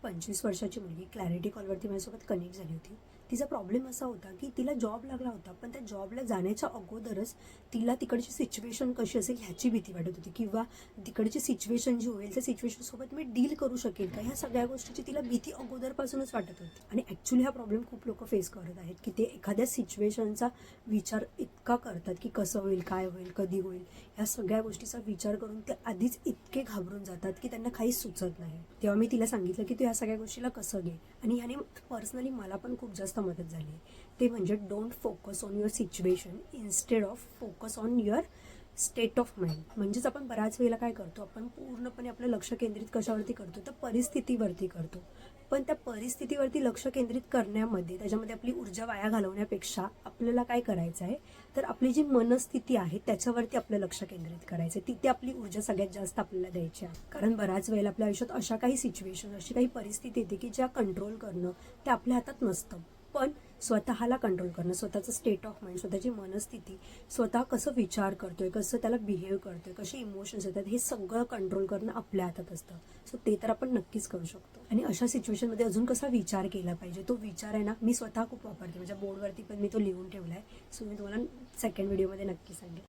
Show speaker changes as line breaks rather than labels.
25 वर्षाची मुलगी क्लॅरिटी कॉलवरती माझ्यासोबत कनेक्ट झाली होती. तिचा प्रॉब्लेम असा होता की तिला जॉब लागला होता, पण त्या जॉबला जाण्याच्या अगोदरच तिला तिकडची सिच्युएशन कशी असेल ह्याची भीती वाटत होती, किंवा तिकडची सिच्युएशन जी होईल त्या सिच्युएशनसोबत मी डील करू शकेल का, ह्या सगळ्या गोष्टीची तिला भीती अगोदरपासूनच वाटत होती. आणि ॲक्च्युली हा प्रॉब्लेम खूप लोक फेस करत आहेत की ते एखाद्या सिच्युएशनचा विचार इतका करतात की कसं होईल, काय होईल, कधी होईल, ह्या सगळ्या गोष्टीचा विचार करून ते आधीच इतके घाबरून जातात की त्यांना काहीच सुचत नाही. तेव्हा मी तिला सांगितलं की तू ह्या सगळ्या गोष्टीला कसं घे, आणि ह्याने पर्सनली मला पण खूप जास्त मदत झाली. ते म्हणजे don't focus on your situation instead of focus on your state of mind. म्हणजेच आपण बऱ्याच वेळेला काय करतो, आपण पूर्णपणे आपलं लक्ष केंद्रित कशावरती करतो, तर परिस्थितीवरती करतो. पण त्या परिस्थितीवरती लक्ष केंद्रित करण्यामध्ये, त्याच्यामध्ये आपली ऊर्जा वाया घालवण्यापेक्षा आपल्याला काय करायचं आहे, तर आपली जी मनस्थिती आहे त्याच्यावरती आपलं लक्ष केंद्रित करायचं आहे. तिथे आपली ऊर्जा सगळ्यात जास्त आपल्याला द्यायची आहे. कारण बऱ्याच वेळेला आपल्या आयुष्यात अशा काही सिच्युएशन, अशी काही परिस्थिती येते की ज्या कंट्रोल करणं ते आपल्या हातात नसतं. पण स्वतःला कंट्रोल करणं, स्वतःचं स्टेट ऑफ माइंड, स्वतःची मनस्थिती, स्वतः कसं विचार करतोय, कसं त्याला बिहेव करतोय, कसे इमोशन्स येतात, हे सगळं कंट्रोल करणं आपल्या हातात असतं. सो ते तर आपण नक्कीच करू शकतो. आणि अशा सिच्युएशनमध्ये अजून कसा विचार केला पाहिजे, तो विचार आहे ना, मी स्वतः खूप वापरते. माझ्या बोर्डवरती पण मी तो लिहून ठेवला आहे. सो मी तुम्हाला सेकंड व्हिडिओमध्ये नक्की सांगेन.